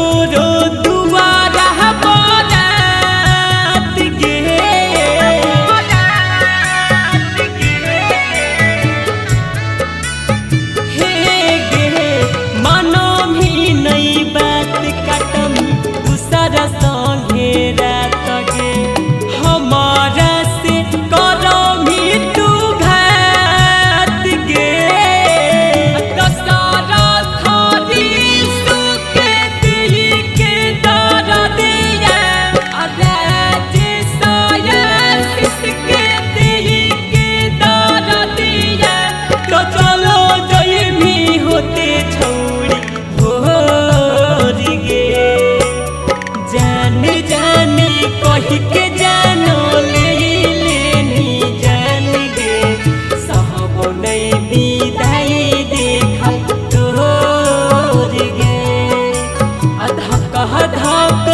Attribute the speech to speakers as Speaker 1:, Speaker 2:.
Speaker 1: तोरो दुआरा बनात गे हे गे मानो भी नई बात कटम दूसरा संगे रात गे हमारा से करो भी तू घात गे दशहरा थारी सुके दिली के दर दिया राज साया किसके दिली के दर दिया तो चलो जय भी होते छौड़ी भोर गे जान जानी कही के जानो ले लेनी जान गे सहब नहीं विदाई देखा तोर गे धक धक